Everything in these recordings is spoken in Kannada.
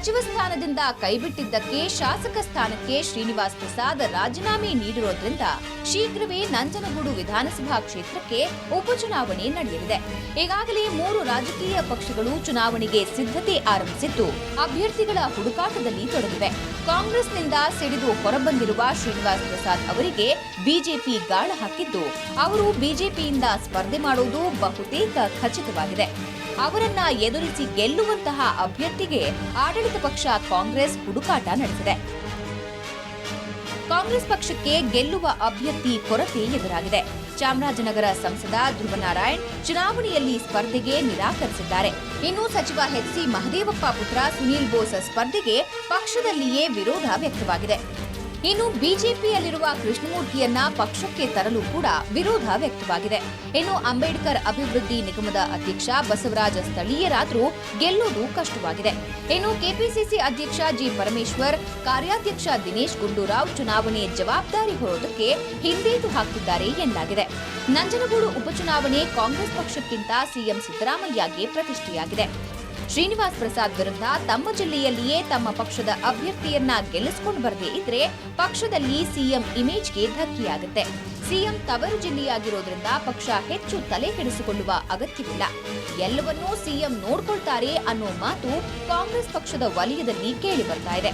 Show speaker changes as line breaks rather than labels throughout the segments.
ಸಚಿವ ಸ್ಥಾನದಿಂದ ಕೈಬಿಟ್ಟಿದ್ದಕ್ಕೆ ಶಾಸಕ ಸ್ಥಾನಕ್ಕೆ ಶ್ರೀನಿವಾಸ್ ಪ್ರಸಾದ್ ರಾಜೀನಾಮೆ ನೀಡಿರೋದ್ರಿಂದ ಶೀಘ್ರವೇ ನಂಜನಗೂಡು ವಿಧಾನಸಭಾ ಕ್ಷೇತ್ರಕ್ಕೆ ಉಪಚುನಾವಣೆ ನಡೆಯಲಿದೆ. ಈಗಾಗಲೇ 3 ರಾಜಕೀಯ ಪಕ್ಷಗಳು ಚುನಾವಣೆಗೆ ಸಿದ್ಧತೆ ಆರಂಭಿಸಿದ್ದು ಅಭ್ಯರ್ಥಿಗಳ ಹುಡುಕಾಟದಲ್ಲಿ ತೊಡಗಿವೆ. ಕಾಂಗ್ರೆಸ್ನಿಂದ ಸಿಡಿದು ಹೊರಬಂದಿರುವ ಶ್ರೀನಿವಾಸ್ ಪ್ರಸಾದ್ ಅವರಿಗೆ ಬಿಜೆಪಿ ಗಾಳ ಹಾಕಿದ್ದು ಅವರು ಬಿಜೆಪಿಯಿಂದ ಸ್ಪರ್ಧೆ ಮಾಡುವುದು ಬಹುತೇಕ ಖಚಿತವಾಗಿದೆ. ಅವರನ್ನ ಎದುರಿಸಿ ಗೆಲ್ಲುವಂತಹ ಅಭ್ಯರ್ಥಿಗೆ ಆಡಳಿತ ಪಕ್ಷ ಕಾಂಗ್ರೆಸ್ ಹುಡುಕಾಟ ನಡೆಸಿದೆ. ಕಾಂಗ್ರೆಸ್ ಪಕ್ಷಕ್ಕೆ ಗೆಲ್ಲುವ ಅಭ್ಯರ್ಥಿ ಕೊರತೆ ಎದುರಾಗಿದೆ. ಚಾಮರಾಜನಗರ ಸಂಸದ ಧ್ರುವನಾರಾಯಣ್ ಚುನಾವಣೆಯಲ್ಲಿ ಸ್ಪರ್ಧೆಗೆ ನಿರಾಕರಿಸಿದ್ದಾರೆ. ಇನ್ನು ಸಚಿವ ಎಚ್.ಸಿ. ಮಹದೇವಪ್ಪ ಪುತ್ರ ಸುನೀಲ್ ಬೋಸ್ ಸ್ಪರ್ಧೆಗೆ ಪಕ್ಷದಲ್ಲಿಯೇ ವಿರೋಧ ವ್ಯಕ್ತವಾಗಿದೆ. ಇನ್ನು ಬಿಜೆಪಿಯಲ್ಲಿರುವ ಕೃಷ್ಣಮೂರ್ತಿಯನ್ನ ಪಕ್ಷಕ್ಕೆ ತರಲು ಕೂಡ ವಿರೋಧ ವ್ಯಕ್ತವಾಗಿದೆ. ಇನ್ನು ಅಂಬೇಡ್ಕರ್ ಅಭಿವೃದ್ಧಿ ನಿಗಮದ ಅಧ್ಯಕ್ಷ ಬಸವರಾಜ ಸ್ಥಳೀಯರಾದರೂ ಗೆಲ್ಲುವುದು ಕಷ್ಟವಾಗಿದೆ. ಇನ್ನು ಕೆಪಿಸಿಸಿ ಅಧ್ಯಕ್ಷ ಜಿ ಪರಮೇಶ್ವರ್, ಕಾರ್ಯಾಧ್ಯಕ್ಷ ದಿನೇಶ್ ಗುಂಡೂರಾವ್ ಚುನಾವಣೆ ಜವಾಬ್ದಾರಿ ಹೊರೋದಕ್ಕೆ ಹಿಂದೇಟು ಹಾಕಿದ್ದಾರೆ ಎನ್ನಲಾಗಿದೆ. ನಂಜನಗೂಡು ಉಪಚುನಾವಣೆ ಕಾಂಗ್ರೆಸ್ ಪಕ್ಷಕ್ಕಿಂತ ಸಿಎಂ ಸಿದ್ದರಾಮಯ್ಯಗೆ ಪ್ರತಿಷ್ಠೆಯಾಗಿದೆ. ಶ್ರೀನಿವಾಸ್ ಪ್ರಸಾದ್ ವಿರುದ್ಧ ತಮ್ಮ ಜಿಲ್ಲೆಯಲ್ಲಿಯೇ ತಮ್ಮ ಪಕ್ಷದ ಅಭ್ಯರ್ಥಿಯನ್ನ ಗೆಲ್ಲಿಸಿಕೊಂಡು ಬರದೇ ಇದ್ರೆ ಪಕ್ಷದಲ್ಲಿ ಸಿಎಂ ಇಮೇಜ್ಗೆ ಧಕ್ಕೆಯಾಗುತ್ತೆ. ಸಿಎಂ ತವರು ಜಿಲ್ಲೆಯಾಗಿರೋದ್ರಿಂದ ಪಕ್ಷ ಹೆಚ್ಚು ತಲೆ ಕೆಡಿಸಿಕೊಳ್ಳುವ ಅಗತ್ಯವಿಲ್ಲ. ಎಲ್ಲವನ್ನೂ ಸಿಎಂ ನೋಡ್ಕೊಳ್ತಾರೆ ಅನ್ನೋ ಮಾತು ಕಾಂಗ್ರೆಸ್ ಪಕ್ಷದ ವಲಯದಲ್ಲಿ ಕೇಳಿ ಬರ್ತಾ ಇದೆ.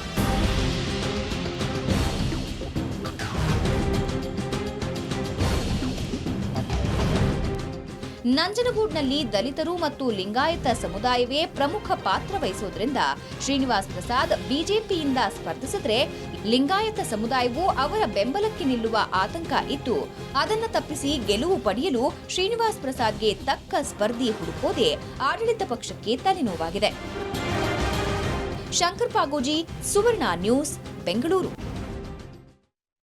ನಂಜನಗೂಡಿನಲ್ಲಿ ದಲಿತರು ಮತ್ತು ಲಿಂಗಾಯತ ಸಮುದಾಯವೇ ಪ್ರಮುಖ ಪಾತ್ರ ವಹಿಸುವುದರಿಂದ ಶ್ರೀನಿವಾಸ್ ಪ್ರಸಾದ್ ಬಿಜೆಪಿಯಿಂದ ಸ್ಪರ್ಧಿಸಿದ್ರೆ ಲಿಂಗಾಯತ ಸಮುದಾಯವು ಅವರ ಬೆಂಬಲಕ್ಕೆ ನಿಲ್ಲುವ ಆತಂಕ ಇದ್ದು ಅದನ್ನು ತಪ್ಪಿಸಿ ಗೆಲುವು ಪಡೆಯಲು ಶ್ರೀನಿವಾಸ್ ಪ್ರಸಾದ್ಗೆ ತಕ್ಕ ಸ್ಪರ್ಧಿ ಹುಡುಕೋದೇ ಆಡಳಿತ ಪಕ್ಷಕ್ಕೆ ತಲೆನೋವಾಗಿದೆ. ಶಂಕರ್ ಪಾಗೋಜಿ, ಸುವರ್ಣ ನ್ಯೂಸ್, ಬೆಂಗಳೂರು.